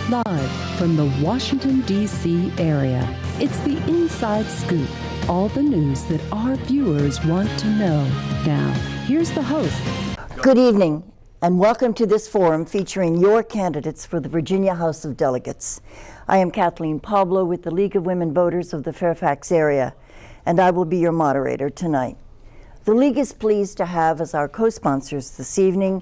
Live from the Washington, D.C. area, it's the Inside Scoop. All the news that our viewers want to know. Now, here's the host. Good evening, and welcome to this forum featuring your candidates for the Virginia House of Delegates. I am Kathleen with the League of Women Voters of the Fairfax area, and I will be your moderator tonight. The League is pleased to have as our co-sponsors this evening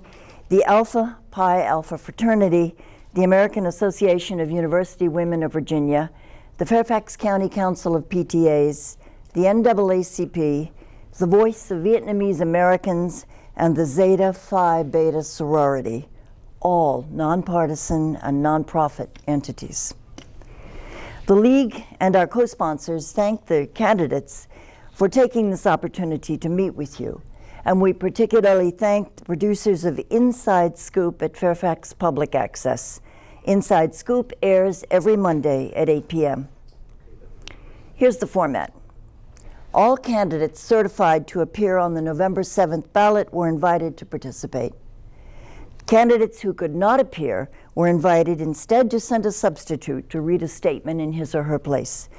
the Alpha Pi Alpha Fraternity, the American Association of University Women of Virginia, the Fairfax County Council of PTAs, the NAACP, the Voice of Vietnamese Americans, and the Zeta Phi Beta sorority, all nonpartisan and nonprofit entities. The League and our co-sponsors thank the candidates for taking this opportunity to meet with you, and we particularly thank the producers of Inside Scoop at Fairfax Public Access. Inside Scoop airs every Monday at 8 p.m. Here's the format. All candidates certified to appear on the November 7th ballot were invited to participate. Candidates who could not appear were invited instead to send a substitute to read a statement in his or her place.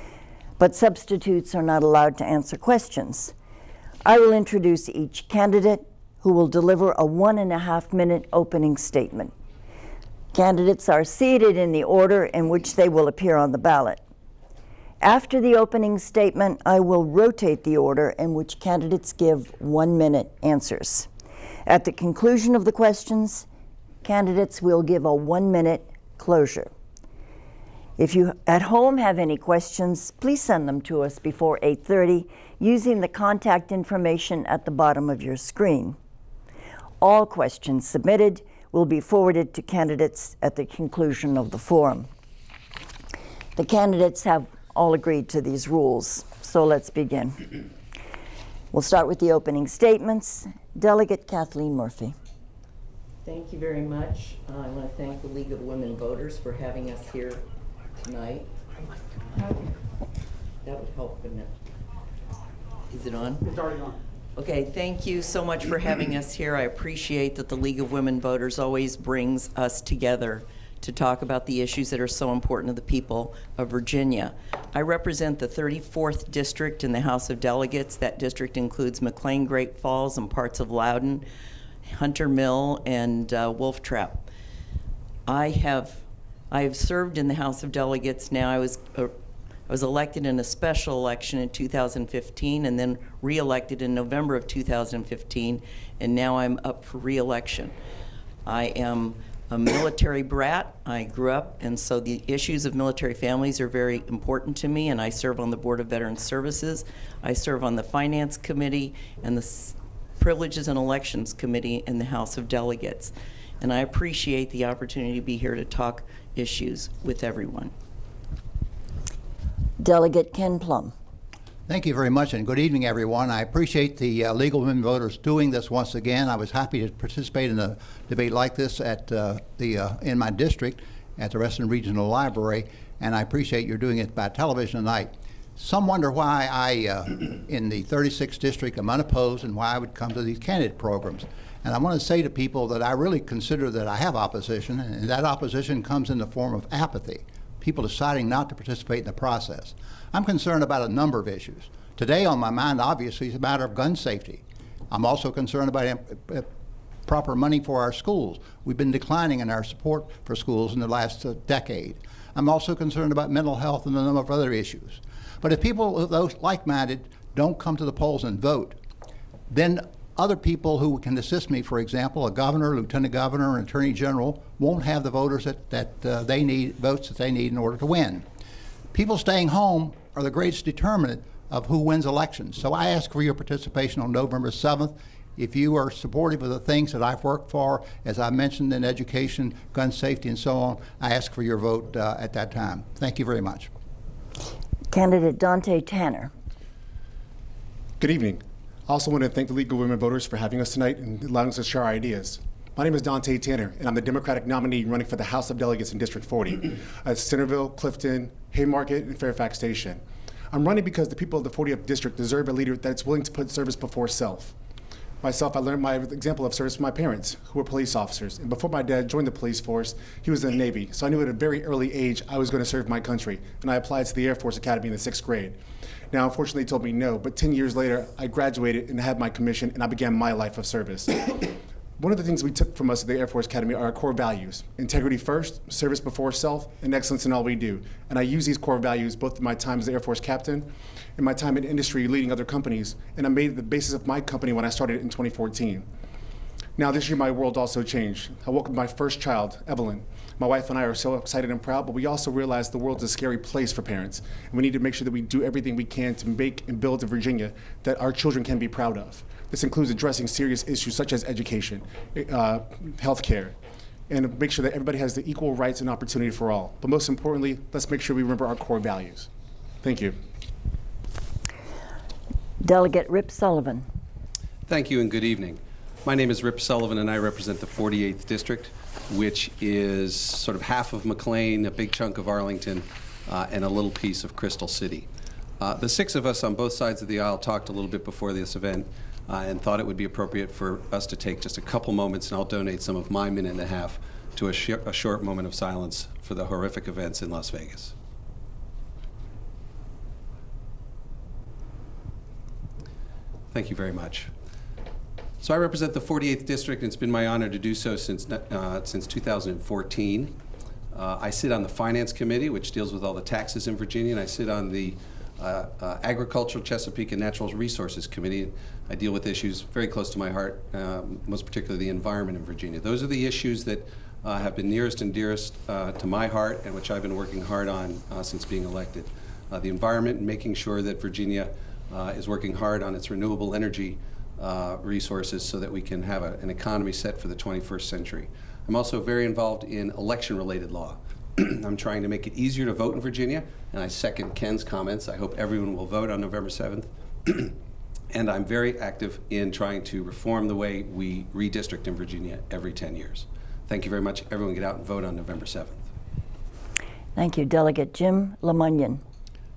But substitutes are not allowed to answer questions. I will introduce each candidate, who will deliver a 1.5-minute opening statement. Candidates are seated in the order in which they will appear on the ballot. After the opening statement, I will rotate the order in which candidates give 1-minute answers. At the conclusion of the questions, candidates will give a 1-minute closure. If you at home have any questions, please send them to us before 8:30 using the contact information at the bottom of your screen. All questions submitted will be forwarded to candidates at the conclusion of the forum. The candidates have all agreed to these rules, so let's begin. We'll start with the opening statements. Delegate Kathleen Murphy. Thank you very much. I want to thank the League of Women Voters for having us here tonight. That would help, wouldn't it? Is it on? It's already on. Okay, thank you so much for having us here. I appreciate that the League of Women Voters always brings us together to talk about the issues that are so important to the people of Virginia. I represent the 34th District in the House of Delegates. That district includes McLean, Great Falls, and parts of Loudoun, Hunter Mill, and Wolf Trap. I have served in the House of Delegates now. I was elected in a special election in 2015 and then re-elected in November of 2015, and now I'm up for re-election. I am a military brat. I grew up, and so the issues of military families are very important to me, and I serve on the Board of Veterans Services. I serve on the Finance Committee and the Privileges and Elections Committee in the House of Delegates. And I appreciate the opportunity to be here to talk issues with everyone. Delegate Ken Plum. Thank you very much, and good evening, everyone. I appreciate the League of Women Voters doing this once again. I was happy to participate in a debate like this at in my district at the Reston Regional Library, and I appreciate you're doing it by television tonight. Some wonder why I, in the 36th district, am unopposed and why I would come to these candidate programs. And I want to say to people that I really consider that I have opposition, and that opposition comes in the form of apathy. People deciding not to participate in the process. I'm concerned about a number of issues. Today on my mind, obviously, is a matter of gun safety. I'm also concerned about proper money for our schools. We've been declining in our support for schools in the last decade. I'm also concerned about mental health and a number of other issues. But if people, those like-minded, don't come to the polls and vote, then other people who can assist me, for example, a governor, lieutenant governor, and attorney general, won't have the voters that they need, votes that they need in order to win. People staying home are the greatest determinant of who wins elections. So I ask for your participation on November 7th. If you are supportive of the things that I've worked for, as I mentioned, in education, gun safety, and so on, I ask for your vote at that time. Thank you very much. Candidate Donte Tanner. Good evening. I also want to thank the League of Women Voters for having us tonight and allowing us to share our ideas. My name is Donte Tanner, and I'm the Democratic nominee running for the House of Delegates in District 40 at Centerville, Clifton, Haymarket, and Fairfax Station. I'm running because the people of the 40th District deserve a leader that's willing to put service before self. Myself, I learned my example of service from my parents, who were police officers. And before my dad joined the police force, he was in the Navy. So I knew at a very early age I was going to serve my country. And I applied to the Air Force Academy in the 6th grade. Now, unfortunately, he told me no, but 10 years later, I graduated and had my commission, and I began my life of service. One of the things we took from us at the Air Force Academy are our core values: integrity first, service before self, and excellence in all we do. And I use these core values both in my time as the Air Force captain and my time in industry leading other companies, and I made it the basis of my company when I started in 2014. Now, this year, my world also changed. I welcomed my first child, Evelyn. My wife and I are so excited and proud, but we also realize the world's a scary place for parents, and we need to make sure that we do everything we can to make and build a Virginia that our children can be proud of. This includes addressing serious issues such as education, healthcare, and make sure that everybody has the equal rights and opportunity for all. But most importantly, let's make sure we remember our core values. Thank you. Delegate Rip Sullivan. Thank you and good evening. My name is Rip Sullivan and I represent the 48th District, which is sort of half of McLean, a big chunk of Arlington, and a little piece of Crystal City. The 6 of us on both sides of the aisle talked a little bit before this event and thought it would be appropriate for us to take just a couple moments, and I'll donate some of my minute and a half to a short moment of silence for the horrific events in Las Vegas. Thank you very much. So I represent the 48th District, and it's been my honor to do so since 2014. I sit on the Finance Committee, which deals with all the taxes in Virginia, and I sit on the Agricultural, Chesapeake, and Natural Resources Committee. I deal with issues very close to my heart, most particularly the environment in Virginia. Those are the issues that have been nearest and dearest to my heart, and which I've been working hard on since being elected. The environment, and making sure that Virginia is working hard on its renewable energy resources so that we can have an economy set for the 21st century. I'm also very involved in election-related law. I'm trying to make it easier to vote in Virginia, and I second Ken's comments. I hope everyone will vote on November 7th. And I'm very active in trying to reform the way we redistrict in Virginia every 10 years. Thank you very much. Everyone get out and vote on November 7th. Thank you. Delegate Jim LeMunyon.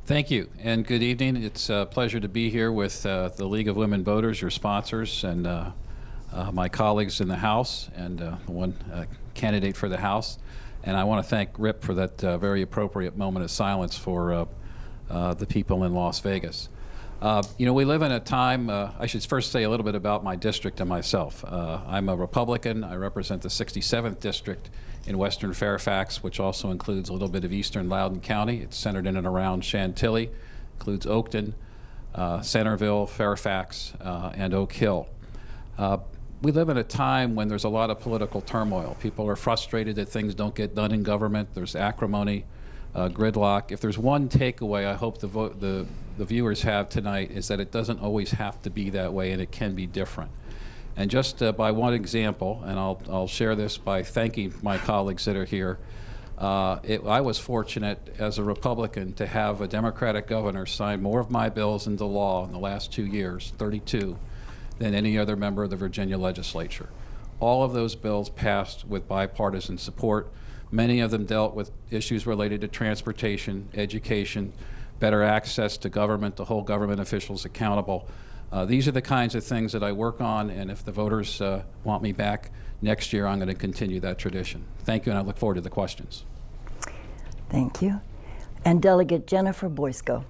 Thank you, and good evening. It's a pleasure to be here with the League of Women Voters, your sponsors, and my colleagues in the House, and the one candidate for the House. And I want to thank Rip for that very appropriate moment of silence for the people in Las Vegas. You know, we live in a time, I should first say a little bit about my district and myself. I'm a Republican. I represent the 67th District in Western Fairfax, which also includes a little bit of Eastern Loudoun County. It's centered in and around Chantilly, includes Oakton, Centerville, Fairfax, and Oak Hill. We live in a time when there's a lot of political turmoil. People are frustrated that things don't get done in government. There's acrimony, gridlock. If there's one takeaway I hope the viewers have tonight is that it doesn't always have to be that way, and it can be different. And just by one example, and I'll share this by thanking my colleagues that are here, I was fortunate as a Republican to have a Democratic governor sign more of my bills into law in the last 2 years, 32, than any other member of the Virginia legislature. All of those bills passed with bipartisan support. Many of them dealt with issues related to transportation, education, better access to government, to hold government officials accountable. These are the kinds of things that I work on, and if the voters want me back next year, I'm going to continue that tradition. Thank you, and I look forward to the questions. Thank you. And Delegate Jennifer Boysko.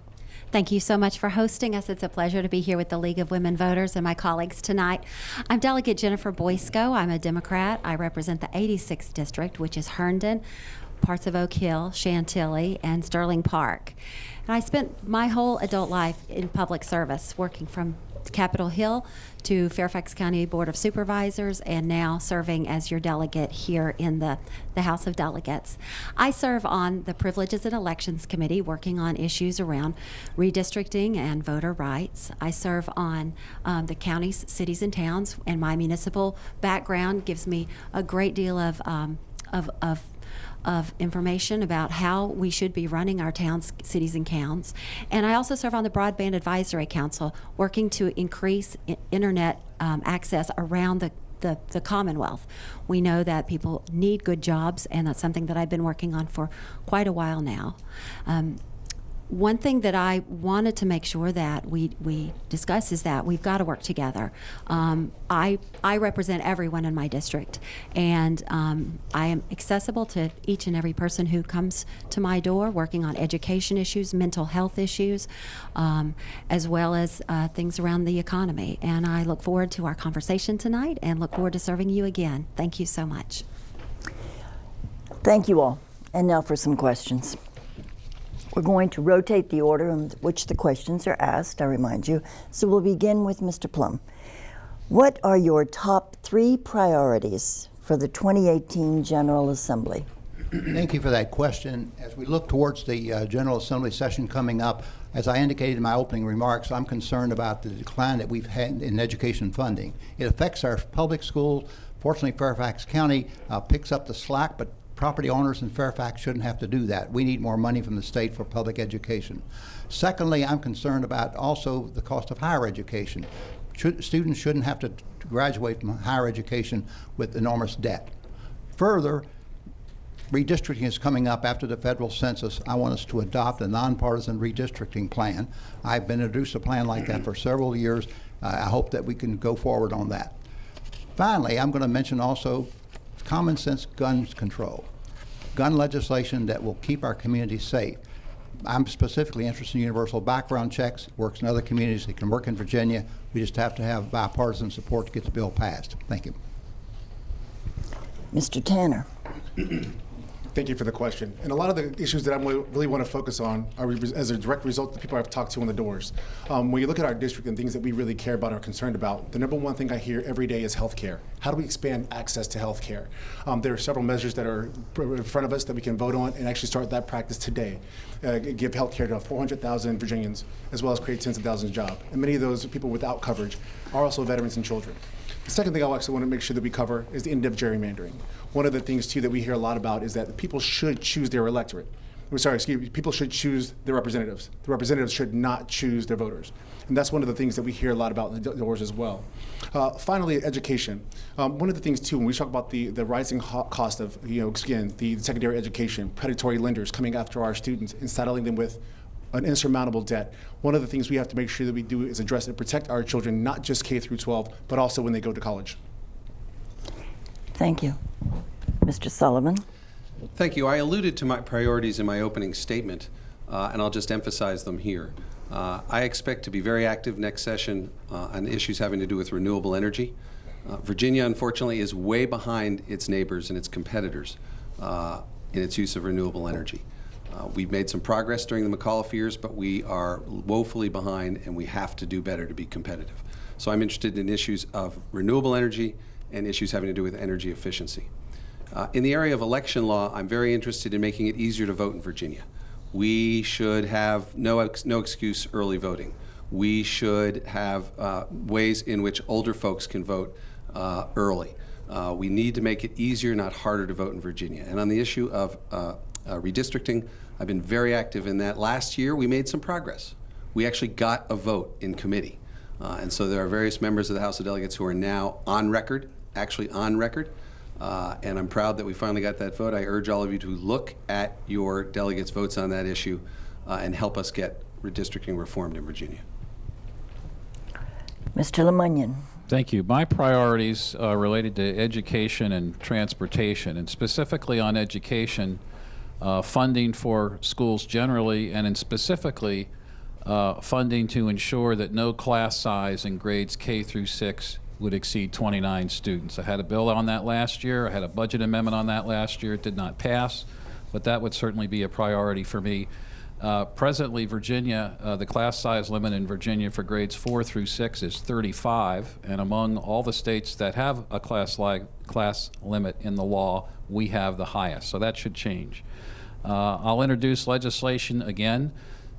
Thank you so much for hosting us. It's a pleasure to be here with the League of Women Voters and my colleagues tonight. I'm Delegate Jennifer Boysko. I'm a Democrat. I represent the 86th District, which is Herndon, parts of Oak Hill, Chantilly, and Sterling Park. And I spent my whole adult life in public service, working from Capitol Hill to Fairfax County Board of Supervisors, and now serving as your delegate here in the House of Delegates. I serve on the Privileges and Elections Committee, working on issues around redistricting and voter rights. I serve on the counties, cities, and towns, and my municipal background gives me a great deal of information about how we should be running our towns, cities, and counties. And I also serve on the Broadband Advisory Council, working to increase internet access around the Commonwealth. We know that people need good jobs, and that's something that I've been working on for quite a while now. one thing that I wanted to make sure that we discuss is that we've got to work together. I represent everyone in my district, and I am accessible to each and every person who comes to my door, working on education issues, mental health issues, as well as things around the economy. And I look forward to our conversation tonight and look forward to serving you again. Thank you so much. Thank you all. And now for some questions. We're going to rotate the order in which the questions are asked, I remind you. So we'll begin with Mr. Plum. What are your top 3 priorities for the 2018 General Assembly? Thank you for that question. As we look towards the General Assembly session coming up, as I indicated in my opening remarks, I'm concerned about the decline that we've had in education funding. It affects our public schools. Fortunately, Fairfax County picks up the slack, but property owners in Fairfax shouldn't have to do that. We need more money from the state for public education. Secondly, I'm concerned about also the cost of higher education. Students shouldn't have to graduate from higher education with enormous debt. Further, redistricting is coming up after the federal census. I want us to adopt a nonpartisan redistricting plan. I've been introduced a plan like that for several years. I hope that we can go forward on that. Finally, I'm going to mention also common sense gun control, gun legislation that will keep our communities safe. I'm specifically interested in universal background checks. Works in other communities. It can work in Virginia. We just have to have bipartisan support to get the bill passed. Thank you. Mr. Tanner. Thank you for the question. And a lot of the issues that I really want to focus on are as a direct result of the people I've talked to on the doors. When you look at our district and things that we really care about and are concerned about, the number one thing I hear every day is health care. How do we expand access to health care? There are several measures that are in front of us that we can vote on and actually start that practice today. Give health care to 400,000 Virginians, as well as create tens of thousands of jobs. And many of those people without coverage are also veterans and children. The second thing I actually want to make sure that we cover is the end of gerrymandering. One of the things, too, that we hear a lot about is that people should choose their electorate. People should choose their representatives. The representatives should not choose their voters. And that's one of the things that we hear a lot about in the doors as well. Finally, education. One of the things, too, when we talk about the rising cost of, again, the secondary education, predatory lenders coming after our students and saddling them with an insurmountable debt. One of the things we have to make sure that we do is address and protect our children, not just K through 12, but also when they go to college. Thank you. Mr. Sullivan. Thank you. I alluded to my priorities in my opening statement, and I'll just emphasize them here. I expect to be very active next session on issues having to do with renewable energy. Virginia, unfortunately, is way behind its neighbors and its competitors in its use of renewable energy. We've made some progress during the McAuliffe years, but we are woefully behind, and we have to do better to be competitive. So I'm interested in issues of renewable energy and issues having to do with energy efficiency. In the area of election law, I'm very interested in making it easier to vote in Virginia. We should have no excuse early voting. We should have ways in which older folks can vote early. We need to make it easier, not harder, to vote in Virginia. And on the issue of redistricting, I've been very active in that. Last year, we made some progress. We actually got a vote in committee. And so there are various members of the House of Delegates who are now on record, actually on record. And I'm proud that we finally got that vote. I urge all of you to look at your delegates' votes on that issue and help us get redistricting reformed in Virginia. Mr. LeMunyon. Thank you. My priorities are related to education and transportation, and specifically on education, funding for schools generally, and specifically funding to ensure that no class size in grades K through 6 would exceed 29 students. I had a bill on that last year. I had a budget amendment on that last year. It did not pass, but that would certainly be a priority for me. Presently, Virginia, the class size limit in Virginia for grades 4 through 6 is 35, and among all the states that have a class limit in the law, we have the highest, so that should change. I'll introduce legislation again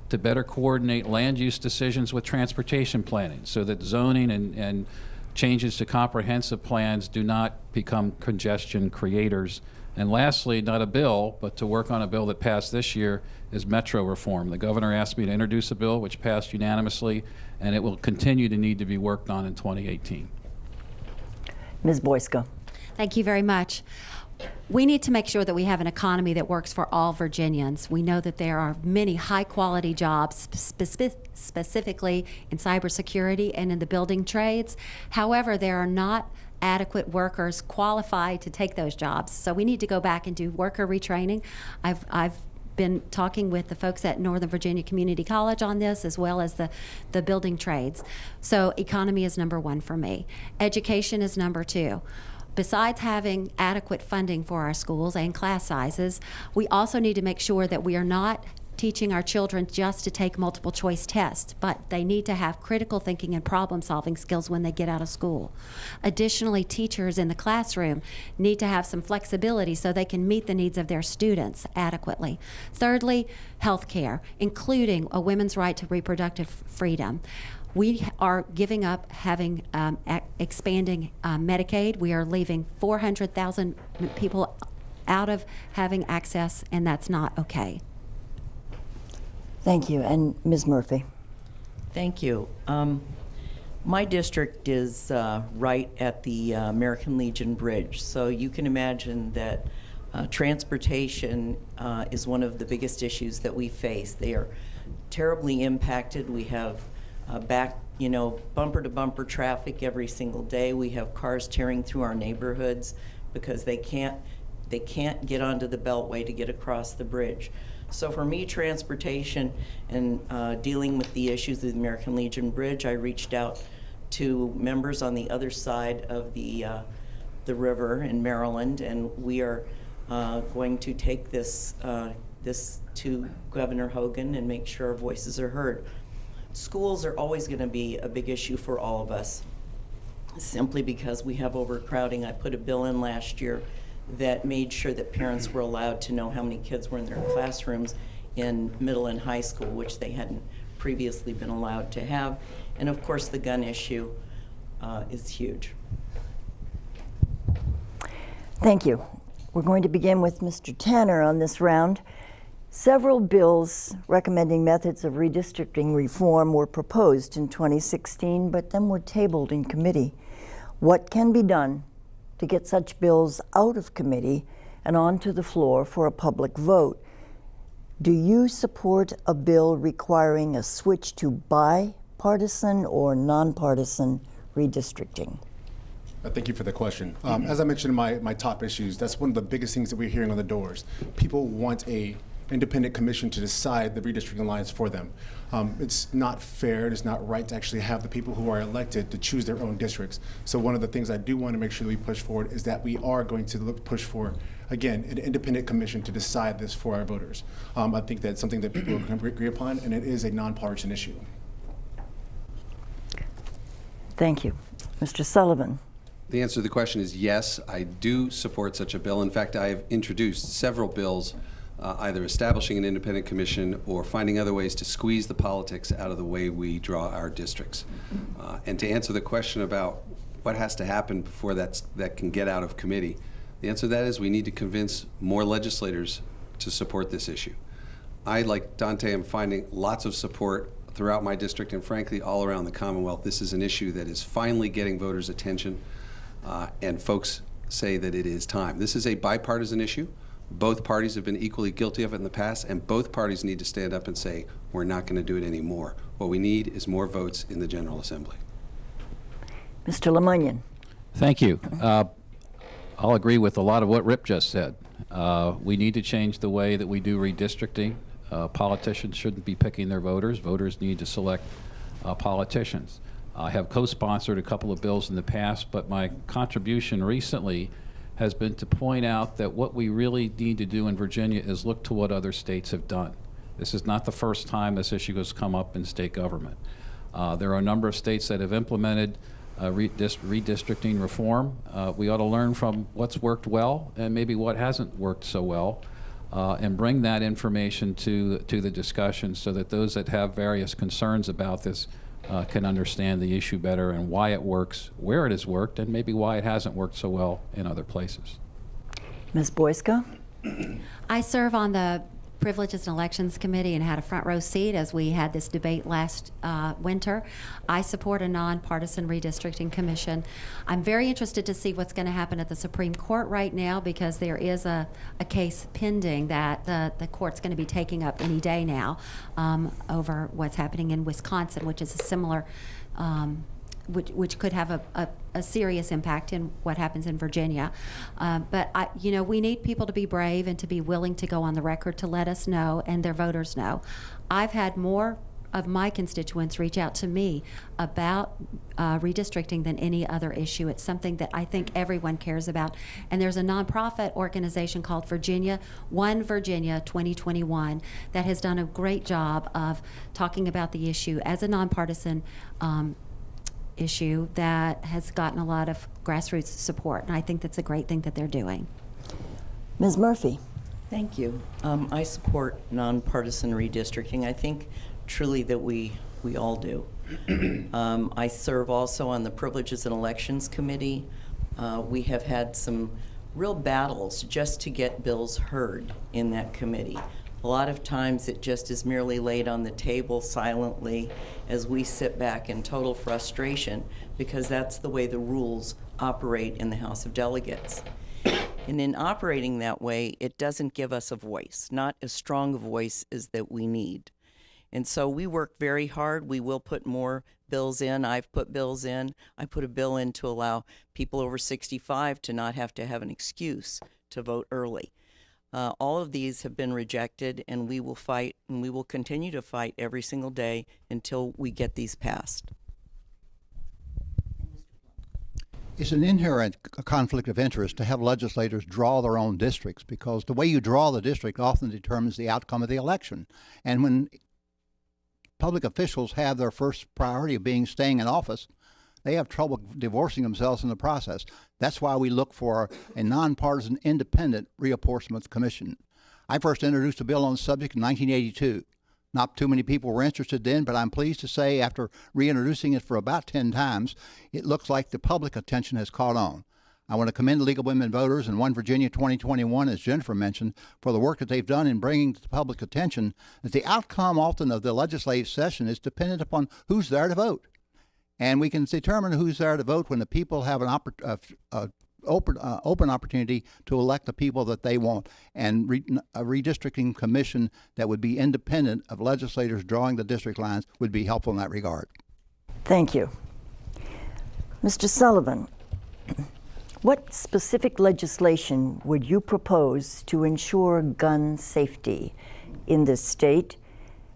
to better coordinate land use decisions with transportation planning so that zoning and changes to comprehensive plans do not become congestion creators. And lastly, not a bill, but to work on a bill that passed this year, is metro reform. The governor asked me to introduce a bill which passed unanimously, and it will continue to need to be worked on in 2018. Ms. Boysko. Thank you very much. We need to make sure that we have an economy that works for all Virginians. We know that there are many high-quality jobs, specifically in cybersecurity and in the building trades. However, there are not adequate workers qualified to take those jobs. So we need to go back and do worker retraining. I've been talking with the folks at Northern Virginia Community College on this, as well as the building trades. So economy is number one for me. Education is number two. Besides having adequate funding for our schools and class sizes, we also need to make sure that we are not teaching our children just to take multiple choice tests, but they need to have critical thinking and problem solving skills when they get out of school. Additionally, teachers in the classroom need to have some flexibility so they can meet the needs of their students adequately. Thirdly, health care, including a women's right to reproductive freedom. We are giving up having expanding Medicaid. We are leaving 400,000 people out of having access, and that's not okay. Thank you. And Ms. Murphy. Thank you. My district is right at the American Legion Bridge, so you can imagine that transportation is one of the biggest issues that we face. They are terribly impacted. We have bumper to bumper traffic every single day. We have cars tearing through our neighborhoods because they can't get onto the Beltway to get across the bridge. So for me, transportation and dealing with the issues of the American Legion Bridge, I reached out to members on the other side of the river in Maryland, and we are going to take this to Governor Hogan and make sure our voices are heard. Schools are always going to be a big issue for all of us, simply because we have overcrowding. I put a bill in last year that made sure that parents were allowed to know how many kids were in their classrooms in middle and high school, which they hadn't previously been allowed to have. And of course, the gun issue is huge. Thank you. We're going to begin with Mr. Tanner on this round. Several bills recommending methods of redistricting reform were proposed in 2016, but then were tabled in committee. What can be done to get such bills out of committee and onto the floor for a public vote? Do you support a bill requiring a switch to bipartisan or nonpartisan redistricting? Thank you for the question. As I mentioned in my top issues, that's one of the biggest things that we're hearing on the doors. People want a independent commission to decide the redistricting lines for them. It's not fair, it's not right to actually have the people who are elected to choose their own districts. So one of the things I do want to make sure that we push forward is that we are going to push for, again, an independent commission to decide this for our voters. I think that's something that people can agree upon, and it is a nonpartisan issue. Thank you. Mr. Sullivan. The answer to the question is yes, I do support such a bill. In fact, I have introduced several bills either establishing an independent commission or finding other ways to squeeze the politics out of the way we draw our districts. And to answer the question about what has to happen before that can get out of committee, the answer to that is we need to convince more legislators to support this issue. I, like Donte, am finding lots of support throughout my district and frankly all around the Commonwealth. This is an issue that is finally getting voters' attention, and folks say that it is time. This is a bipartisan issue. Both parties have been equally guilty of it in the past, and both parties need to stand up and say, we're not going to do it anymore. What we need is more votes in the General Assembly. Mr. LeMunyon. Thank you. I'll agree with a lot of what Rip just said. We need to change the way that we do redistricting. Politicians shouldn't be picking their voters. Voters need to select politicians. I have co-sponsored a couple of bills in the past, but my contribution recently has been to point out that what we really need to do in Virginia is look to what other states have done. This is not the first time this issue has come up in state government. There are a number of states that have implemented redistricting reform. We ought to learn from what's worked well and maybe what hasn't worked so well, and bring that information to the discussion so that those that have various concerns about this can understand the issue better and why it works, where it has worked, and maybe why it hasn't worked so well in other places. Ms. Boysko? I serve on the Privileges and Elections Committee and had a front row seat as we had this debate last winter. I support a nonpartisan redistricting commission. I'm very interested to see what's going to happen at the Supreme Court right now, because there is a case pending that the court's going to be taking up any day now over what's happening in Wisconsin, which is a similar which could have a serious impact in what happens in Virginia. But we need people to be brave and to be willing to go on the record to let us know and their voters know. I've had more of my constituents reach out to me about redistricting than any other issue. It's something that I think everyone cares about. And there's a nonprofit organization called One Virginia 2021 that has done a great job of talking about the issue as a nonpartisan issue that has gotten a lot of grassroots support, and I think that's a great thing that they're doing. Ms. Murphy. Thank you. I support nonpartisan redistricting. I think truly that we all do. I serve also on the Privileges and Elections Committee. We have had some real battles just to get bills heard in that committee. A lot of times it just is merely laid on the table silently as we sit back in total frustration, because that's the way the rules operate in the House of Delegates. And in operating that way, it doesn't give us a voice, not as strong a voice as that we need. And so we work very hard. We will put more bills in. I've put bills in. I put a bill in to allow people over 65 to not have to have an excuse to vote early. All of these have been rejected, and we will fight, and we will continue to fight every single day until we get these passed. It's an inherent conflict of interest to have legislators draw their own districts, because the way you draw the district often determines the outcome of the election. And when public officials have their first priority of staying in office, they have trouble divorcing themselves in the process. That's why we look for a nonpartisan, independent reapportionment commission. I first introduced a bill on the subject in 1982. Not too many people were interested then, but I'm pleased to say after reintroducing it for about 10 times, it looks like the public attention has caught on. I want to commend the League of Women Voters and One Virginia 2021, as Jennifer mentioned, for the work that they've done in bringing to the public attention that the outcome often of the legislative session is dependent upon who's there to vote. And we can determine who's there to vote when the people have an open opportunity to elect the people that they want. And a redistricting commission that would be independent of legislators drawing the district lines would be helpful in that regard. Thank you. Mr. Sullivan, what specific legislation would you propose to ensure gun safety in this state?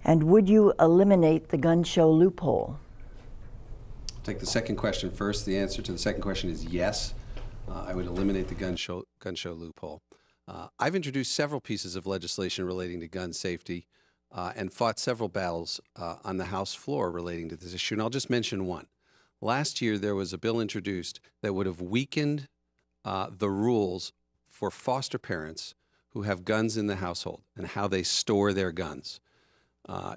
And would you eliminate the gun show loophole? Take the second question first. The answer to the second question is yes. I would eliminate the gun show loophole. I've introduced several pieces of legislation relating to gun safety and fought several battles on the House floor relating to this issue, and I'll just mention one. Last year, there was a bill introduced that would have weakened the rules for foster parents who have guns in the household and how they store their guns.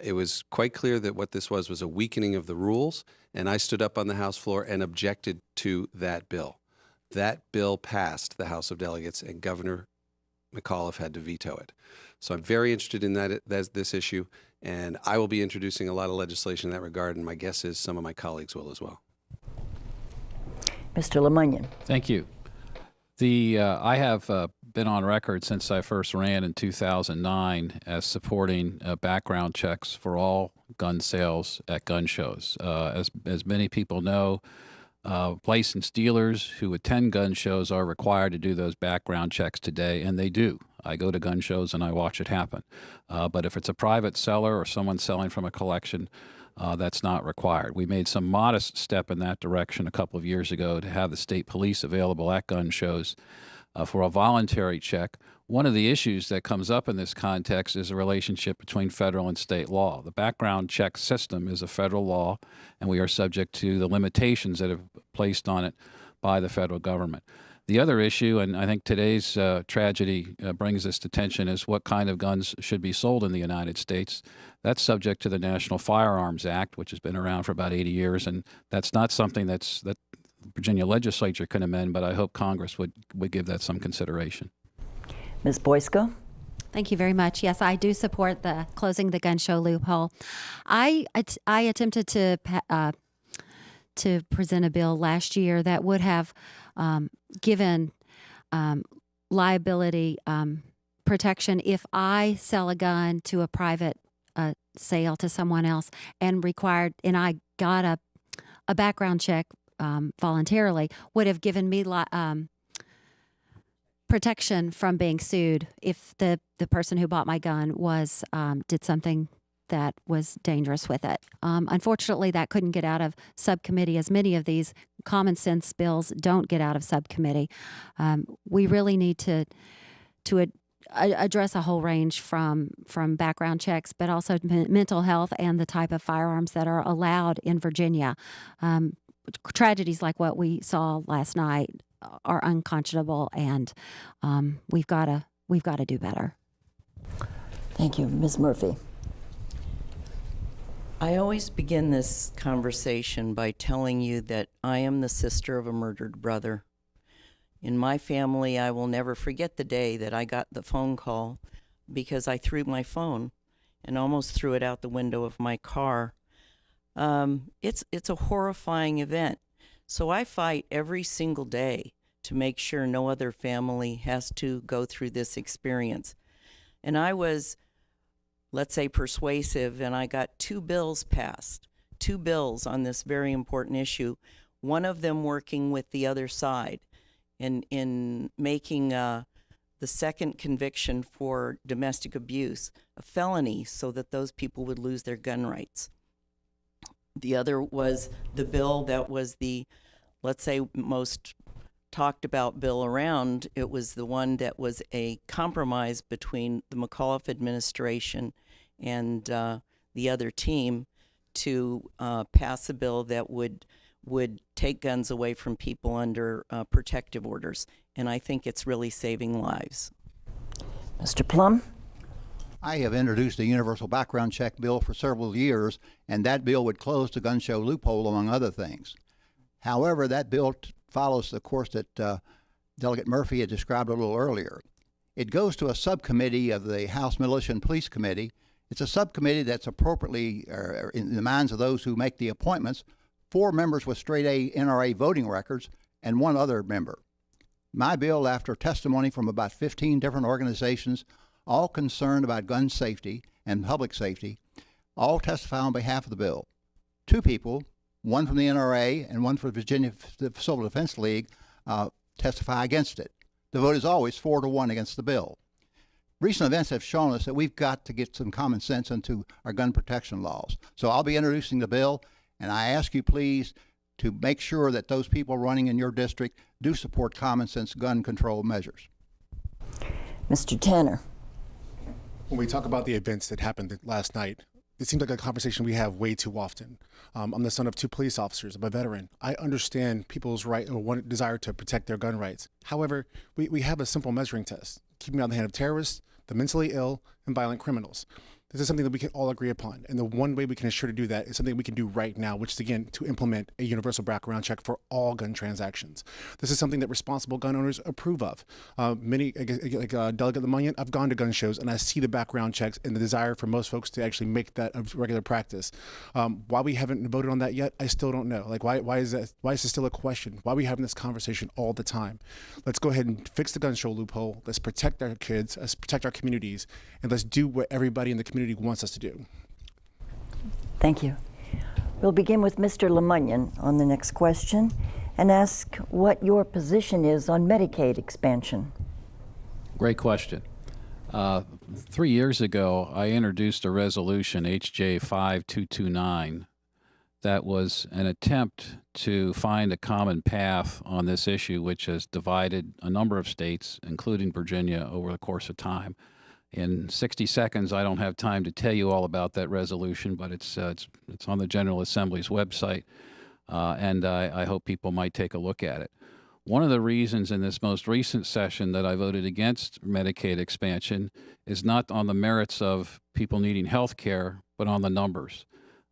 It was quite clear that what this was a weakening of the rules, and I stood up on the House floor and objected to that bill. That bill passed the House of Delegates, and Governor McAuliffe had to veto it. So I'm very interested in this issue, and I will be introducing a lot of legislation in that regard, and my guess is some of my colleagues will as well. Mr. LeMunyon. Thank you. I have been on record since I first ran in 2009 as supporting background checks for all gun sales at gun shows. As many people know, licensed dealers who attend gun shows are required to do those background checks today, and they do. I go to gun shows and I watch it happen. But if it's a private seller or someone selling from a collection, that's not required. We made some modest step in that direction a couple of years ago to have the state police available at gun shows for a voluntary check. One of the issues that comes up in this context is a relationship between federal and state law. The background check system is a federal law, and we are subject to the limitations that are placed on it by the federal government. The other issue, and I think today's tragedy brings this to attention, is what kind of guns should be sold in the United States. That's subject to the National Firearms Act, which has been around for about 80 years, and that's not something that the Virginia legislature can amend, but I hope Congress would give that some consideration. Ms. Boysko? Thank you very much. Yes, I do support the closing the gun show loophole. I attempted to present a bill last year that would have given liability protection if I sell a gun to a private sale to someone else and I got a background check voluntarily, would have given me protection from being sued if the person who bought my gun was did something that was dangerous with it. Unfortunately, that couldn't get out of subcommittee, as many of these common sense bills don't get out of subcommittee. We really need to address a whole range from background checks, but also mental health and the type of firearms that are allowed in Virginia. Tragedies like what we saw last night are unconscionable, and we've got to do better. Thank you. Ms. Murphy. I always begin this conversation by telling you that I am the sister of a murdered brother. In my family, I will never forget the day that I got the phone call because I threw my phone and almost threw it out the window of my car. It's a horrifying event. So I fight every single day to make sure no other family has to go through this experience. And I was, let's say, persuasive, and I got 2 bills passed, 2 bills on this very important issue, one of them working with the other side in making the second conviction for domestic abuse a felony so that those people would lose their gun rights. The other was the bill that was the, let's say, most talked about bill around. It was the one that was a compromise between the McAuliffe administration and the other team to pass a bill that would take guns away from people under protective orders. And I think it's really saving lives. Mr. Plum? I have introduced a universal background check bill for several years, and that bill would close the gun show loophole, among other things. However, that bill follows the course that Delegate Murphy had described a little earlier. It goes to a subcommittee of the House Militia and Police Committee. It's a subcommittee that's appropriately, in the minds of those who make the appointments, 4 members with straight A NRA voting records and 1 other member. My bill, after testimony from about 15 different organizations, all concerned about gun safety and public safety, all testify on behalf of the bill. 2 people, one from the NRA and one from the Virginia Civil Defense League, testify against it. The vote is always 4-1 against the bill. Recent events have shown us that we've got to get some common sense into our gun protection laws. So I'll be introducing the bill, and I ask you please to make sure that those people running in your district do support common sense gun control measures. Mr. Tanner. When we talk about the events that happened last night, it seems like a conversation we have way too often. I'm the son of 2 police officers. I'm a veteran. I understand people's right or one desire to protect their gun rights. However, we have a simple measuring test: keeping out of the hand of terrorists, the mentally ill, and violent criminals. This is something that we can all agree upon. And the one way we can ensure to do that is something we can do right now, which is, again, to implement a universal background check for all gun transactions. This is something that responsible gun owners approve of. Many, like Delegate LeMunyon, I've gone to gun shows and I see the background checks and the desire for most folks to actually make that a regular practice. Why we haven't voted on that yet, I still don't know. Like, why is that? Why is this still a question? Why are we having this conversation all the time? Let's go ahead and fix the gun show loophole. Let's protect our kids. Let's protect our communities. And let's do what everybody in the community wants us to do. Thank you. We'll begin with Mr. LeMunyon on the next question and ask what your position is on Medicaid expansion. Great question. 3 years ago, I introduced a resolution, HJ 5229, that was an attempt to find a common path on this issue, which has divided a number of states, including Virginia, over the course of time. In 60 seconds, I don't have time to tell you all about that resolution, but it's on the General Assembly's website, and I hope people might take a look at it. One of the reasons in this most recent session that I voted against Medicaid expansion is not on the merits of people needing health care, but on the numbers.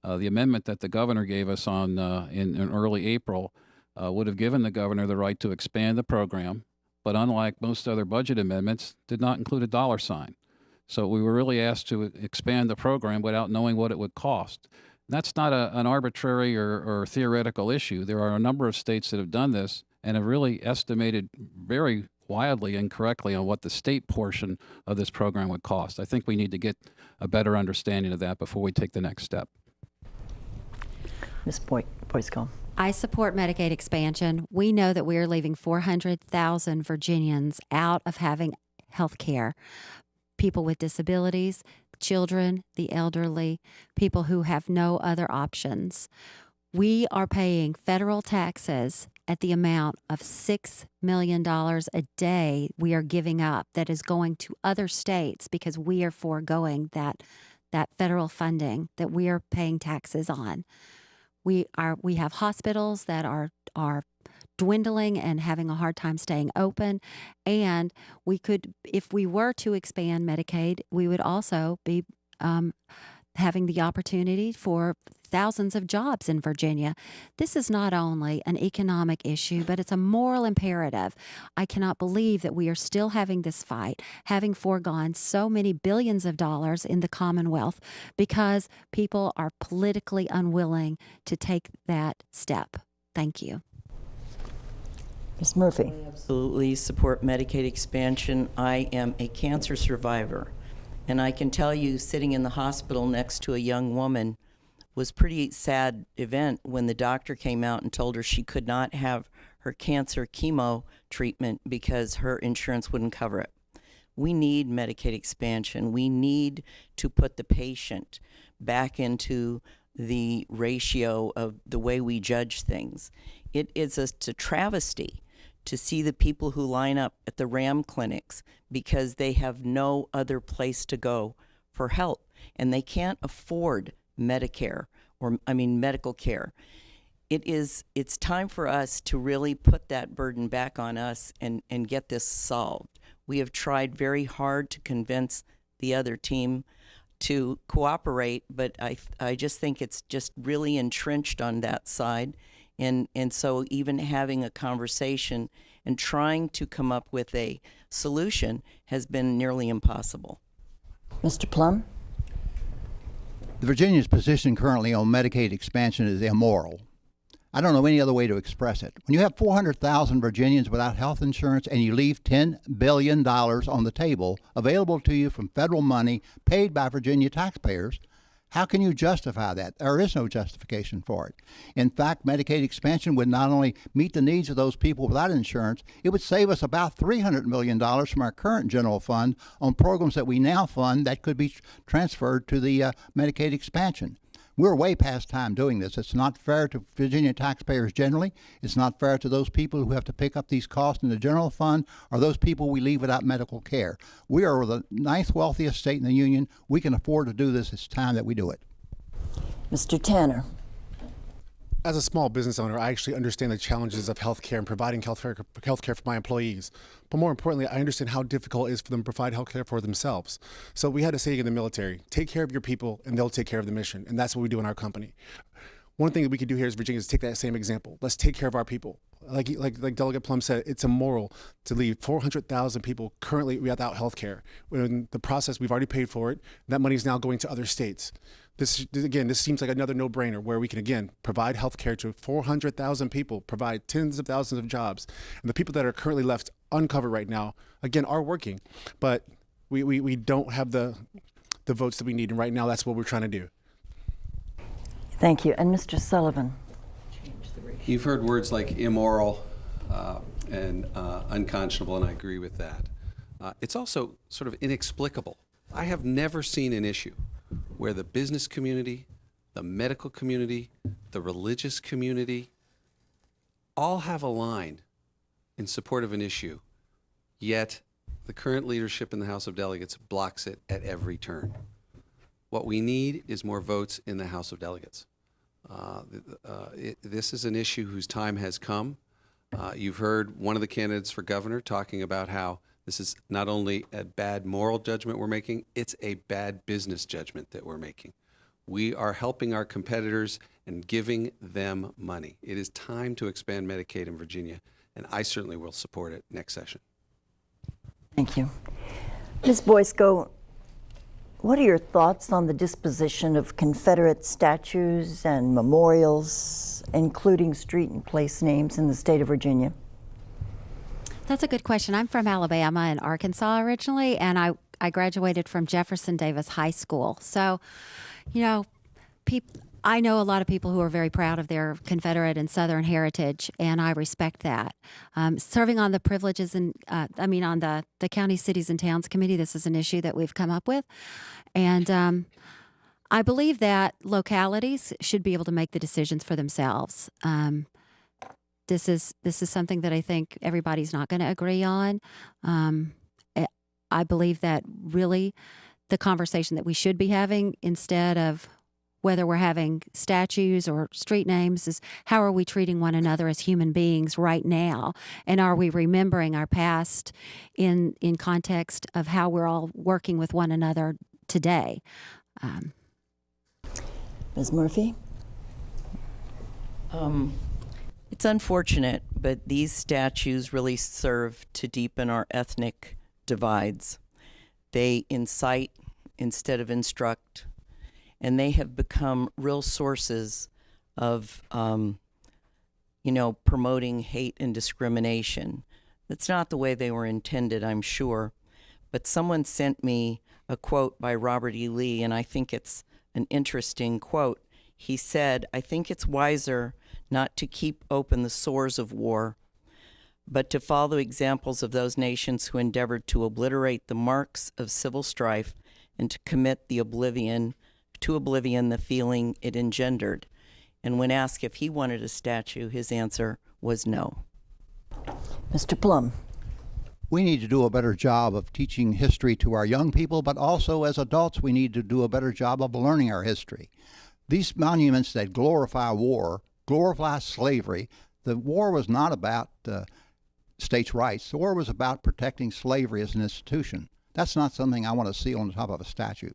The amendment that the governor gave us on in early April would have given the governor the right to expand the program, but unlike most other budget amendments, did not include a dollar sign. So we were really asked to expand the program without knowing what it would cost. That's not an arbitrary or theoretical issue. There are a number of states that have done this and have really estimated very wildly and correctly on what the state portion of this program would cost. I think we need to get a better understanding of that before we take the next step. Ms. Boysko. I support Medicaid expansion. We know that we are leaving 400,000 Virginians out of having health care. People with disabilities, children, the elderly, people who have no other options. We are paying federal taxes at the amount of $6 million a day we are giving up that is going to other states because we are foregoing that federal funding that we are paying taxes on. We have hospitals that are dwindling and having a hard time staying open, and we could, if we were to expand Medicaid, we would also be having the opportunity for thousands of jobs in Virginia. This is not only an economic issue, but it's a moral imperative. I cannot believe that we are still having this fight, having foregone so many billions of dollars in the Commonwealth because people are politically unwilling to take that step. Thank you. Ms. Murphy. I absolutely support Medicaid expansion. I am a cancer survivor, and I can tell you, sitting in the hospital next to a young woman was a pretty sad event when the doctor came out and told her she could not have her cancer chemo treatment because her insurance wouldn't cover it. We need Medicaid expansion. We need to put the patient back into the ratio of the way we judge things. It is a travesty to see the people who line up at the RAM clinics because they have no other place to go for help, and they can't afford medical care. It's time for us to really put that burden back on us and get this solved. We have tried very hard to convince the other team to cooperate, but I just think it's just really entrenched on that side. And so even having a conversation and trying to come up with a solution has been nearly impossible. Mr. Plum? The Virginia's position currently on Medicaid expansion is immoral. I don't know any other way to express it. When you have 400,000 Virginians without health insurance and you leave $10 billion on the table available to you from federal money paid by Virginia taxpayers, how can you justify that? There is no justification for it. In fact, Medicaid expansion would not only meet the needs of those people without insurance, it would save us about $300 million from our current general fund on programs that we now fund that could be transferred to the Medicaid expansion. We're way past time doing this. It's not fair to Virginia taxpayers generally. It's not fair to those people who have to pick up these costs in the general fund or those people we leave without medical care. We are the ninth wealthiest state in the union. We can afford to do this. It's time that we do it. Mr. Tanner. As a small business owner, I actually understand the challenges of healthcare and providing healthcare for my employees. But more importantly, I understand how difficult it is for them to provide healthcare for themselves. So we had a saying in the military, take care of your people and they'll take care of the mission. And that's what we do in our company. One thing that we could do here as Virginia is take that same example. Let's take care of our people. Like Delegate Plum said, it's immoral to leave 400,000 people currently without health care. In the process, we've already paid for it. That money is now going to other states. This seems like another no-brainer where we can, again, provide health care to 400,000 people, provide tens of thousands of jobs. And the people that are currently left uncovered right now, again, are working. But we don't have the votes that we need. And right now, that's what we're trying to do. Thank you. And Mr. Sullivan. You've heard words like immoral and unconscionable, and I agree with that. It's also sort of inexplicable. I have never seen an issue where the business community, the medical community, the religious community all have aligned in support of an issue, yet the current leadership in the House of Delegates blocks it at every turn. What we need is more votes in the House of Delegates. This is an issue whose time has come. You've heard one of the candidates for governor talking about how this is not only a bad moral judgment we're making, it's a bad business judgment that we're making. We are helping our competitors and giving them money. It is time to expand Medicaid in Virginia, and I certainly will support it next session. Thank you. Ms. Boysko, What are your thoughts on the disposition of Confederate statues and memorials, including street and place names in the state of Virginia? That's a good question. I'm from Alabama and Arkansas originally, and I graduated from Jefferson Davis High School. So, you know, I know a lot of people who are very proud of their Confederate and Southern heritage, and I respect that. Serving on the privileges and, on the County, Cities, and Towns Committee, this is an issue that we've come up with. And I believe that localities should be able to make the decisions for themselves. This is something that I think everybody's not going to agree on. I believe that really the conversation that we should be having, instead of whether we're having statues or street names, is how are we treating one another as human beings right now? And are we remembering our past in context of how we're all working with one another today? Ms. Murphy? It's unfortunate, but these statues really serve to deepen our ethnic divides. They incite instead of instruct, and they have become real sources of, promoting hate and discrimination. That's not the way they were intended, I'm sure. But someone sent me a quote by Robert E. Lee, and I think it's an interesting quote. He said, "I think it's wiser not to keep open the sores of war, but to follow examples of those nations who endeavored to obliterate the marks of civil strife and to commit to oblivion the feeling it engendered." And when asked if he wanted a statue, his answer was no. Mr. Plum? We need to do a better job of teaching history to our young people, but also as adults we need to do a better job of learning our history. These monuments that glorify war, glorify slavery. The war was not about states' rights. The war was about protecting slavery as an institution. That's not something I want to see on the top of a statue.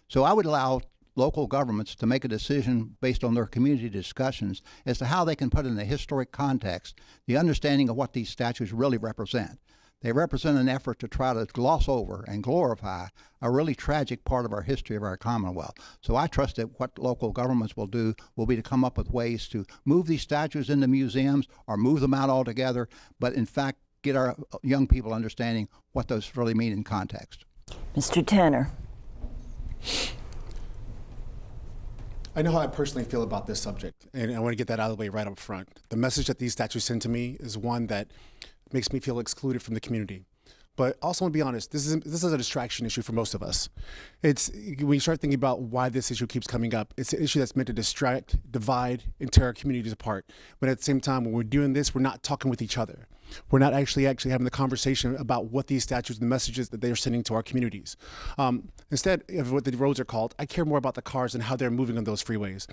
So I would allow local governments to make a decision based on their community discussions as to how they can put in a historic context the understanding of what these statues really represent. They represent an effort to try to gloss over and glorify a really tragic part of our history of our Commonwealth. So I trust that what local governments will do will be to come up with ways to move these statues into museums or move them out altogether, but in fact get our young people understanding what those really mean in context. Mr. Tanner? I know how I personally feel about this subject, and I want to get that out of the way right up front. The message that these statues send to me is one that makes me feel excluded from the community. But also, want to be honest, this is a distraction issue for most of us. It's when you start thinking about why this issue keeps coming up, it's an issue that's meant to distract, divide, and tear our communities apart. But at the same time, when we're doing this, we're not talking with each other. We're not actually having the conversation about what these statues and the messages that they are sending to our communities. Instead of what the roads are called, I care more about the cars and how they're moving on those freeways.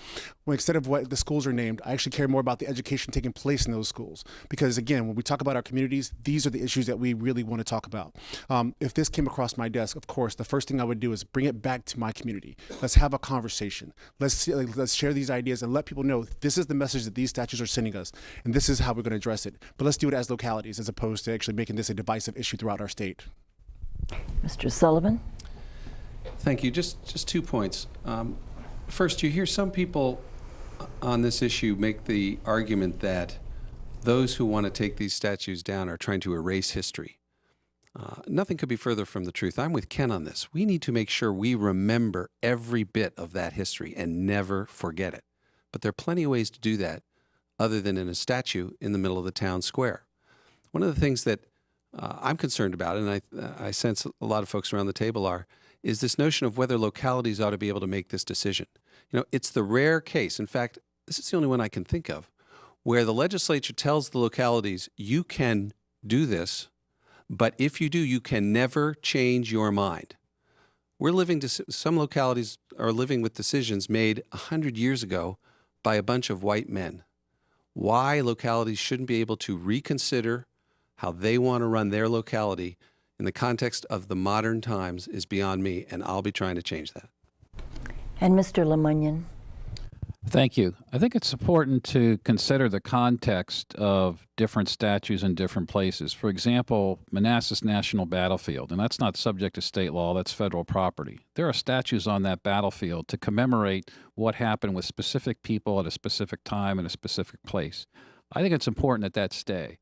Instead of what the schools are named, I actually care more about the education taking place in those schools. Because again, when we talk about our communities, these are the issues that we really want to talk about. If this came across my desk, of course, the first thing I would do is bring it back to my community. Let's have a conversation. Let's share these ideas and let people know this is the message that these statues are sending us, and this is how we're going to address it. But let's do it as localities as opposed to actually making this a divisive issue throughout our state. Mr. Sullivan? Thank you. Just 2 points. First, you hear some people on this issue make the argument that those who want to take these statues down are trying to erase history. Nothing could be further from the truth. I'm with Ken on this. We need to make sure we remember every bit of that history and never forget it. But there are plenty of ways to do that other than in a statue in the middle of the town square. One of the things that I'm concerned about, and I sense a lot of folks around the table are, is this notion of whether localities ought to be able to make this decision. You know, it's the rare case, in fact, this is the only one I can think of, where the legislature tells the localities, you can do this, but if you do, you can never change your mind. Some localities are living with decisions made 100 years ago by a bunch of white men. Why localities shouldn't be able to reconsider how they want to run their locality in the context of the modern times is beyond me, and I'll be trying to change that. And Mr. LeMunyon? Thank you. I think it's important to consider the context of different statues in different places. For example, Manassas National Battlefield, and that's not subject to state law, that's federal property. There are statues on that battlefield to commemorate what happened with specific people at a specific time in a specific place. I think it's important that that stay.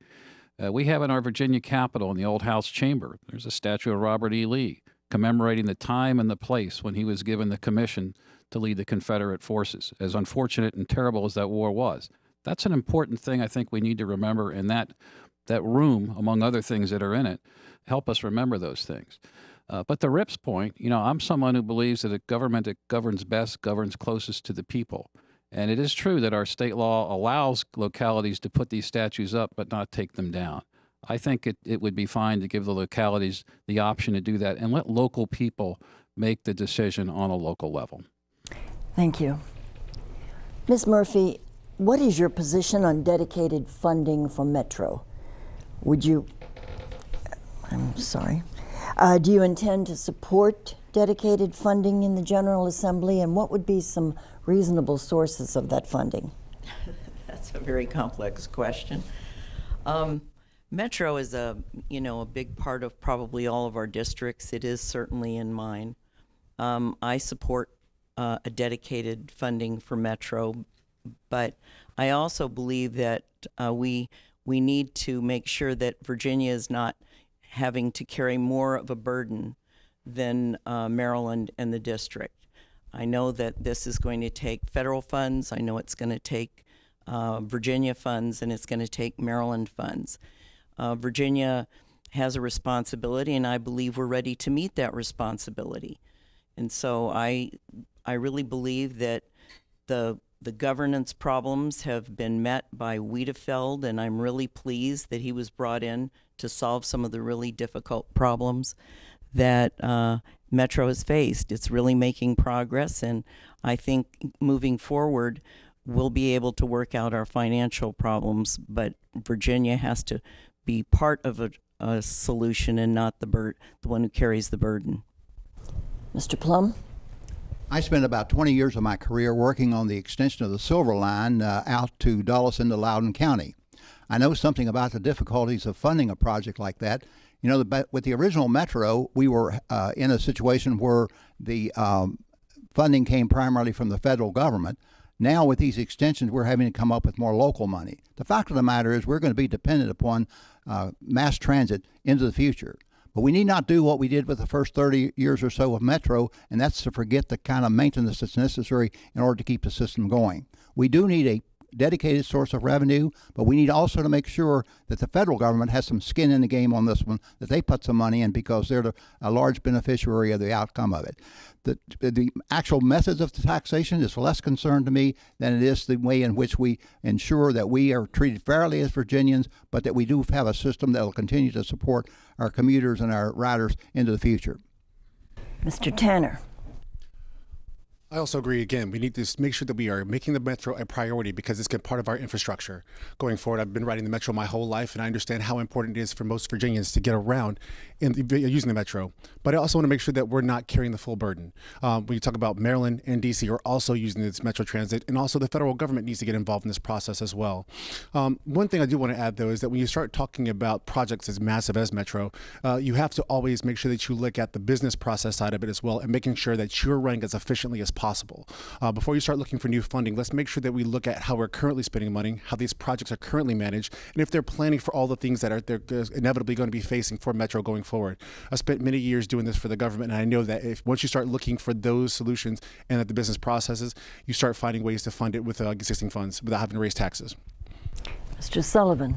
We have in our Virginia Capitol in the Old House Chamber, there's a statue of Robert E. Lee commemorating the time and the place when he was given the commission to lead the Confederate forces, as unfortunate and terrible as that war was. That's an important thing I think we need to remember, and that room, among other things that are in it, help us remember those things. But the Rip's point, I'm someone who believes that a government that governs best governs closest to the people. And it is true that our state law allows localities to put these statues up but not take them down. I think it would be fine to give the localities the option to do that and let local people make the decision on a local level. Thank you. Ms. Murphy, what is your position on dedicated funding for Metro? Do you intend to support dedicated funding in the General Assembly, and what would be some reasonable sources of that funding? That's a very complex question. Metro is a big part of probably all of our districts. It is certainly in mine. I support a dedicated funding for Metro, but I also believe that we need to make sure that Virginia is not having to carry more of a burden than Maryland and the district. I know that this is going to take federal funds. I know it's going to take Virginia funds, and it's going to take Maryland funds. Virginia has a responsibility, and I believe we're ready to meet that responsibility. And so I really believe that the governance problems have been met by Wiedefeld, and I'm really pleased that he was brought in to solve some of the really difficult problems that Metro has faced. It's really making progress, and I think moving forward, we'll be able to work out our financial problems, but Virginia has to be part of a solution and not the one who carries the burden. Mr. Plum? I spent about 20 years of my career working on the extension of the Silver Line out to Dulles into Loudoun County. I know something about the difficulties of funding a project like that. With the original Metro, we were in a situation where the funding came primarily from the federal government. Now with these extensions, we're having to come up with more local money. The fact of the matter is we're going to be dependent upon mass transit into the future. But we need not do what we did with the first 30 years or so of Metro, and that's to forget the kind of maintenance that's necessary in order to keep the system going. We do need a dedicated source of revenue, but we need also to make sure that the federal government has some skin in the game on this one, that they put some money in because they're a large beneficiary of the outcome of it. The actual methods of the taxation is less concern to me than it is the way in which we ensure that we are treated fairly as Virginians, but that we do have a system that will continue to support our commuters and our riders into the future. Mr. Tanner. I also agree. Again, we need to make sure that we are making the Metro a priority because it's part of our infrastructure going forward. I've been riding the Metro my whole life, and I understand how important it is for most Virginians to get around using the Metro. But I also want to make sure that we're not carrying the full burden. When you talk about Maryland and D.C. are also using this Metro Transit, and also the federal government needs to get involved in this process as well. One thing I do want to add, though, is that when you start talking about projects as massive as Metro, you have to always make sure that you look at the business process side of it as well, and making sure that you're running as efficiently as possible. Before you start looking for new funding, let's make sure that we look at how we're currently spending money, how these projects are currently managed, and if they're planning for all the things that they're inevitably going to be facing for Metro going forward. I spent many years doing this for the government, and I know that once you start looking for those solutions and at the business processes, you start finding ways to fund it with existing funds without having to raise taxes. Mr. Sullivan.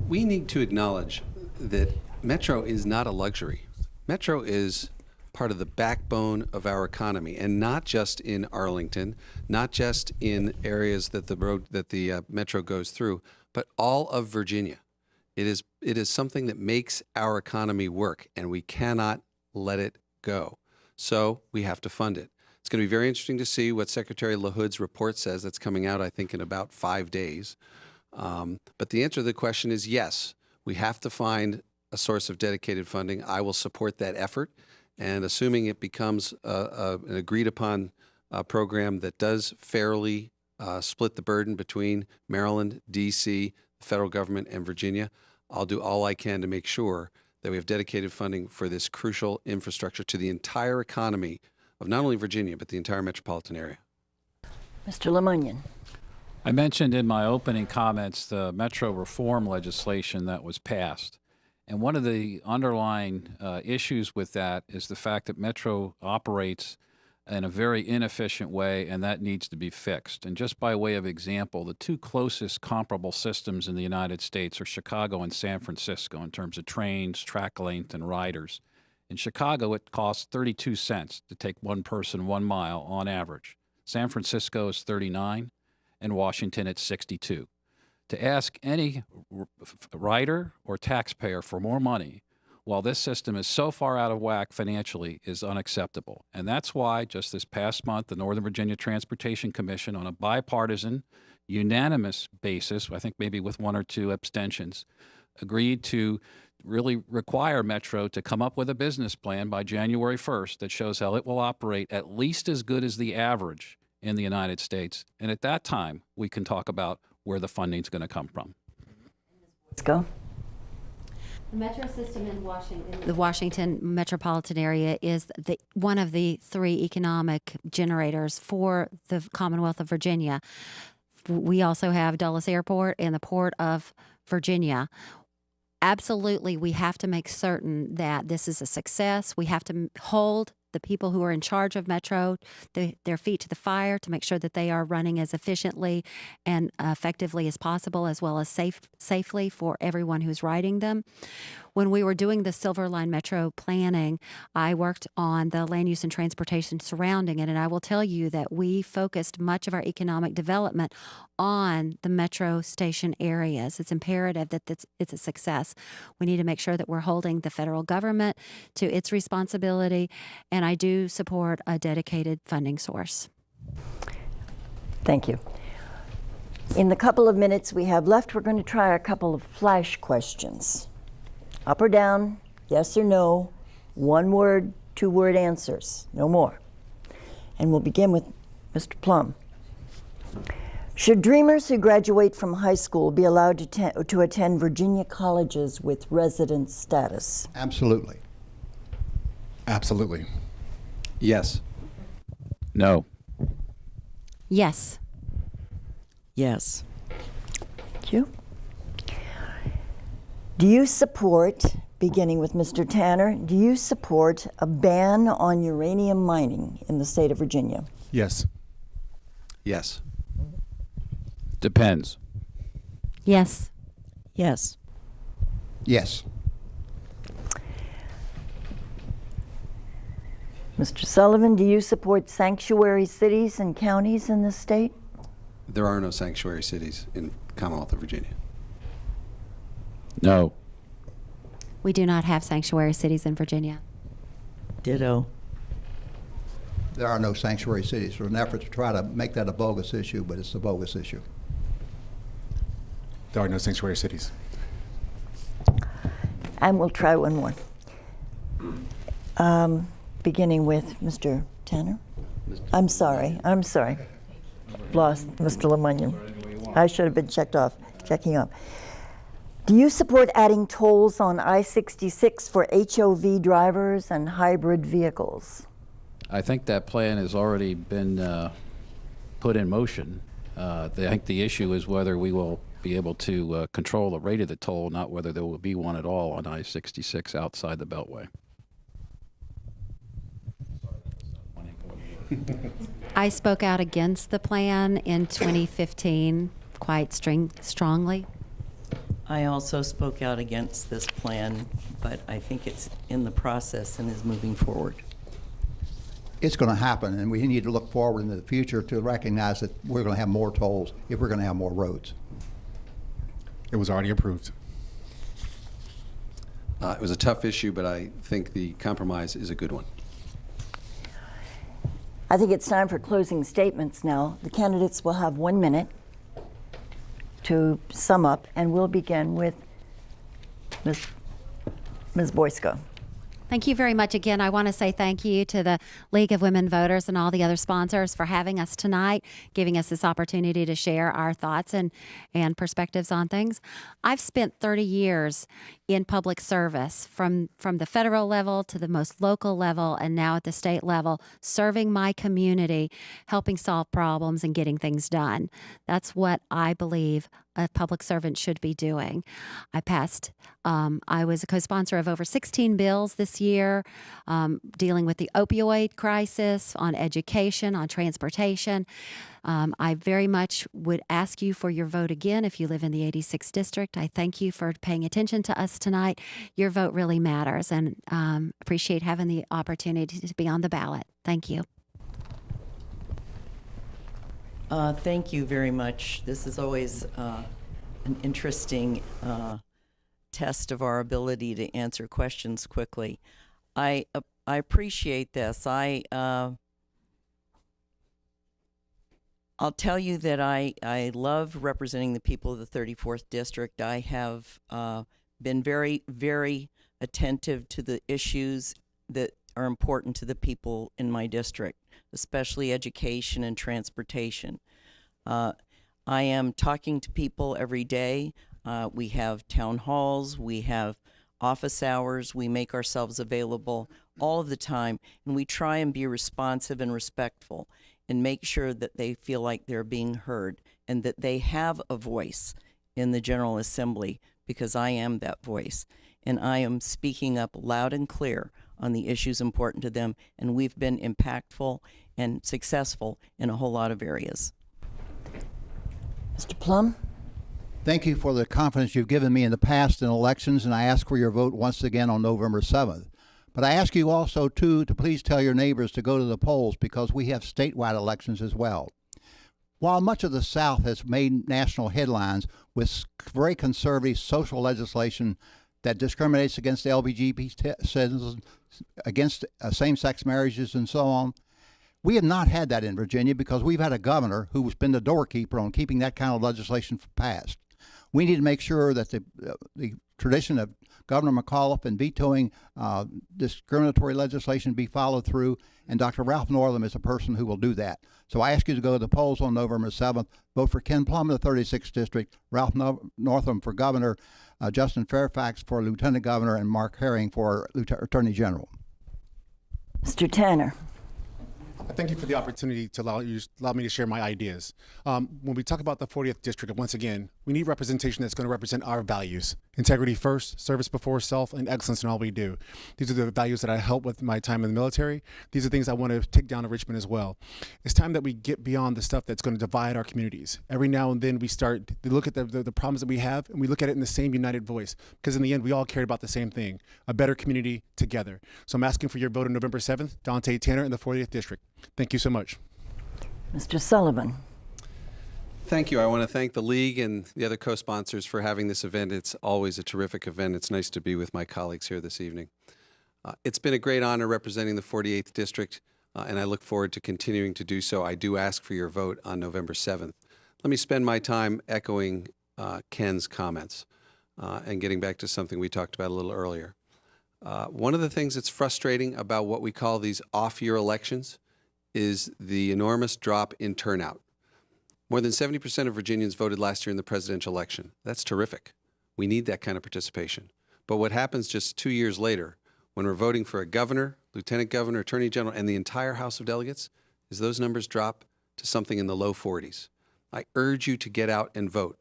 We need to acknowledge that Metro is not a luxury. Metro is part of the backbone of our economy, and not just in Arlington, not just in areas that the Metro goes through, but all of Virginia. It is something that makes our economy work, and we cannot let it go. So we have to fund it. It's going to be very interesting to see what Secretary LaHood's report says. That's coming out, I think, in about 5 days. But the answer to the question is yes. We have to find a source of dedicated funding. I will support that effort. And assuming it becomes an agreed upon program that does fairly split the burden between Maryland, D.C., the federal government, and Virginia. I'll do all I can to make sure that we have dedicated funding for this crucial infrastructure to the entire economy of not only Virginia, but the entire metropolitan area. Mr. LeMunyon. I mentioned in my opening comments the metro reform legislation that was passed. And one of the underlying issues with that is the fact that Metro operates in a very inefficient way, and that needs to be fixed. And just by way of example, the two closest comparable systems in the United States are Chicago and San Francisco in terms of trains, track length, and riders. In Chicago, it costs 32 cents to take one person 1 mile on average. San Francisco is 39, and Washington it's 62. To ask any rider or taxpayer for more money while this system is so far out of whack financially is unacceptable. And that's why just this past month, the Northern Virginia Transportation Commission, on a bipartisan, unanimous basis, I think maybe with 1 or 2 abstentions, agreed to really require Metro to come up with a business plan by January 1st that shows how it will operate at least as good as the average in the United States. And at that time, we can talk about where the funding is going to come from. Let's go. The metro system in Washington, the Washington metropolitan area, is one of the 3 economic generators for the Commonwealth of Virginia. We also have Dulles Airport and the Port of Virginia. Absolutely, we have to make certain that this is a success. We have to hold the people who are in charge of Metro, their feet to the fire to make sure that they are running as efficiently and effectively as possible, as well as safely for everyone who's riding them. When we were doing the Silver Line Metro planning, I worked on the land use and transportation surrounding it, and I will tell you that we focused much of our economic development on the metro station areas. It's imperative that it's a success. We need to make sure that we're holding the federal government to its responsibility, and I do support a dedicated funding source. Thank you. In the couple of minutes we have left, we're going to try a couple of flash questions. Up or down, yes or no, 1-word, 2-word answers, no more. And we'll begin with Mr. Plum. Should dreamers who graduate from high school be allowed to attend Virginia colleges with resident status? Absolutely. Absolutely. Yes. No. Yes. Yes. Thank you. Do you support, beginning with Mr. Tanner, do you support a ban on uranium mining in the state of Virginia? Yes. Yes. Depends. Yes. Yes. Yes. Mr. Sullivan, do you support sanctuary cities and counties in the state? There are no sanctuary cities in Commonwealth of Virginia. No. We do not have sanctuary cities in Virginia. Ditto. There are no sanctuary cities. There's an effort to try to make that a bogus issue, but it's a bogus issue. There are no sanctuary cities. And we'll try one more. Beginning with Mr. Tanner. I'm sorry. Lost Mr. LeMunyon. I should have been checking up. Do you support adding tolls on I-66 for HOV drivers and hybrid vehicles? I think that plan has already been put in motion. I think the issue is whether we will be able to control the rate of the toll, not whether there will be one at all on I-66 outside the Beltway. I spoke out against the plan in 2015 quite strongly. I also spoke out against this plan, but I think it's in the process and is moving forward. It's going to happen, and we need to look forward into the future to recognize that we're going to have more tolls if we're going to have more roads. It was already approved. It was a tough issue, but I think the compromise is a good one. I think it's time for closing statements now. The candidates will have 1 minute to sum up, and we'll begin with Ms. Boysko. Thank you very much again. I want to say thank you to the League of Women Voters and all the other sponsors for having us tonight, giving us this opportunity to share our thoughts and perspectives on things. I've spent 30 years in public service from the federal level to the most local level and now at the state level, serving my community, helping solve problems and getting things done. That's what I believe a public servant should be doing. I was a co-sponsor of over 16 bills this year, dealing with the opioid crisis, on education, on transportation. I very much would ask you for your vote again if you live in the 86th District. I thank you for paying attention to us tonight. Your vote really matters, and appreciate having the opportunity to be on the ballot. Thank you. Thank you very much. This is always an interesting test of our ability to answer questions quickly. I appreciate this. I'll tell you that I love representing the people of the 34th District. I have been very, very attentive to the issues that are important to the people in my district, especially education and transportation. I am talking to people every day. We have town halls, we have office hours, we make ourselves available all of the time, and we try and be responsive and respectful and make sure that they feel like they're being heard and that they have a voice in the General Assembly, because I am that voice. And I am speaking up loud and clear on the issues important to them, and we've been impactful and successful in a whole lot of areas. Mr. Plum? Thank you for the confidence you've given me in the past in elections, and I ask for your vote once again on November 7th. But I ask you also, too, to please tell your neighbors to go to the polls, because we have statewide elections as well. While much of the South has made national headlines with very conservative social legislation that discriminates against LGBT citizens, against same-sex marriages and so on, we have not had that in Virginia, because we've had a governor who's been the doorkeeper on keeping that kind of legislation passed. We need to make sure that the tradition of Governor McAuliffe in vetoing discriminatory legislation be followed through, and Dr. Ralph Northam is a person who will do that. So I ask you to go to the polls on November 7th, vote for Ken Plum in the 36th District, Ralph Northam for Governor, Justin Fairfax for Lieutenant Governor, and Mark Herring for Attorney General. Mr. Tanner. I thank you for the opportunity to allow me to share my ideas. When we talk about the 40th District, once again, we need representation that's going to represent our values. Integrity first, service before self, and excellence in all we do. These are the values that I help with my time in the military. These are things I want to take down to Richmond as well. It's time that we get beyond the stuff that's going to divide our communities. Every now and then we start to look at the problems that we have, and we look at it in the same united voice, because in the end, we all cared about the same thing, a better community together. So I'm asking for your vote on November 7th, Donte Tanner in the 40th District. Thank you so much. Mr. Sullivan. Thank you. I want to thank the League and the other co-sponsors for having this event. It's always a terrific event. It's nice to be with my colleagues here this evening. It's been a great honor representing the 48th District, and I look forward to continuing to do so. I do ask for your vote on November 7th. Let me spend my time echoing Ken's comments and getting back to something we talked about a little earlier. One of the things that's frustrating about what we call these off-year elections is the enormous drop in turnout. More than 70% of Virginians voted last year in the presidential election. That's terrific. We need that kind of participation. But what happens just 2 years later, when we're voting for a governor, lieutenant governor, attorney general, and the entire House of Delegates, is those numbers drop to something in the low 40s. I urge you to get out and vote.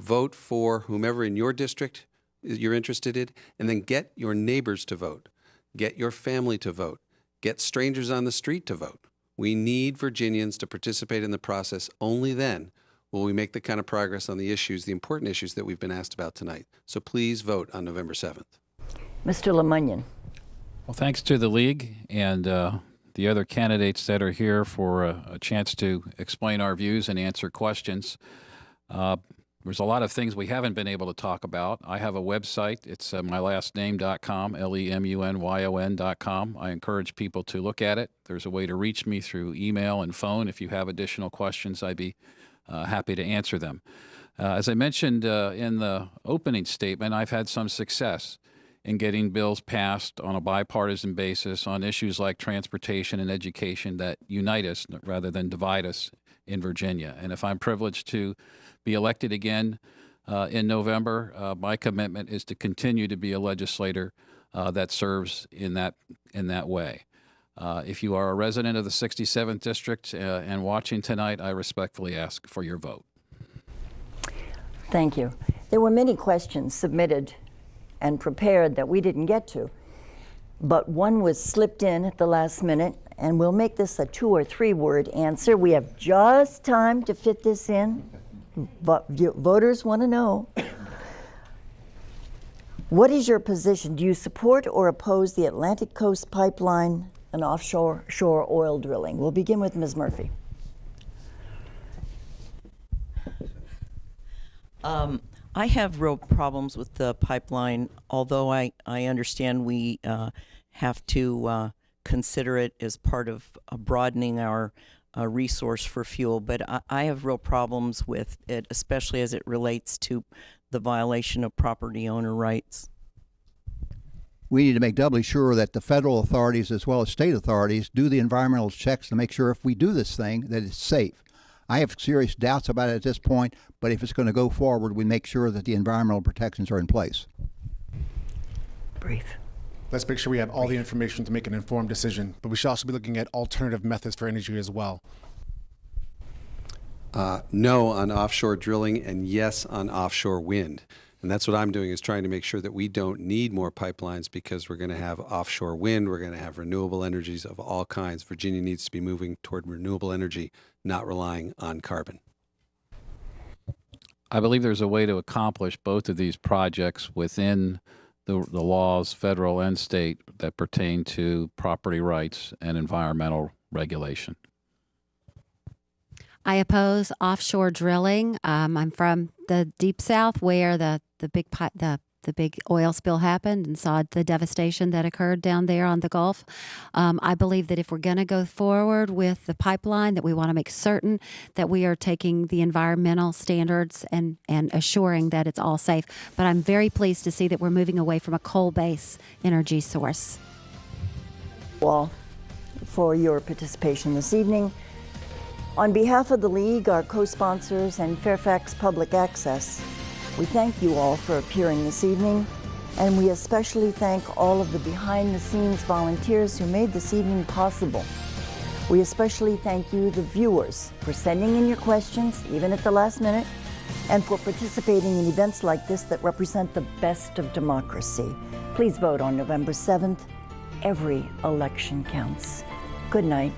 Vote for whomever in your district you're interested in, and then get your neighbors to vote. Get your family to vote. Get strangers on the street to vote. We need Virginians to participate in the process. Only then will we make the kind of progress on the issues, the important issues that we've been asked about tonight. So please vote on November 7th. Mr. LeMunyon. Well, thanks to the League and the other candidates that are here for a chance to explain our views and answer questions. There's a lot of things we haven't been able to talk about. I have a website. It's mylastname.com, LEMUNYON.com. I encourage people to look at it. There's a way to reach me through email and phone. If you have additional questions, I'd be happy to answer them. As I mentioned in the opening statement, I've had some success in getting bills passed on a bipartisan basis on issues like transportation and education that unite us rather than divide us in Virginia. And if I'm privileged to be elected again in November, my commitment is to continue to be a legislator that serves in that way. If you are a resident of the 67th District and watching tonight, I respectfully ask for your vote. Thank you. There were many questions submitted and prepared that we didn't get to, but one was slipped in at the last minute, and we'll make this a 2 or 3 word answer. We have just time to fit this in, but voters want to know. What is your position? Do you support or oppose the Atlantic Coast Pipeline and offshore oil drilling? We'll begin with Ms. Murphy. I have real problems with the pipeline, although I understand we have to consider it as part of broadening our resource for fuel. But I have real problems with it, especially as it relates to the violation of property owner rights. We need to make doubly sure that the federal authorities as well as state authorities do the environmental checks to make sure if we do this thing that it's safe. I have serious doubts about it at this point, but if it's going to go forward, we make sure that the environmental protections are in place. Brief. Let's make sure we have all the information to make an informed decision, but we should also be looking at alternative methods for energy as well. No on offshore drilling and yes on offshore wind. And that's what I'm doing, is trying to make sure that we don't need more pipelines because we're going to have offshore wind, we're going to have renewable energies of all kinds. Virginia needs to be moving toward renewable energy, not relying on carbon. I believe there's a way to accomplish both of these projects within the laws, federal and state, that pertain to property rights and environmental regulation. I oppose offshore drilling. I'm from the Deep South, where the big oil spill happened, and saw the devastation that occurred down there on the Gulf. I believe that if we're going to go forward with the pipeline, that we want to make certain that we are taking the environmental standards and assuring that it's all safe. But I'm very pleased to see that we're moving away from a coal-based energy source. All for your participation this evening. On behalf of the League, our co-sponsors, and Fairfax Public Access, we thank you all for appearing this evening, and we especially thank all of the behind-the-scenes volunteers who made this evening possible. We especially thank you, the viewers, for sending in your questions, even at the last minute, and for participating in events like this that represent the best of democracy. Please vote on November 7th. Every election counts. Good night.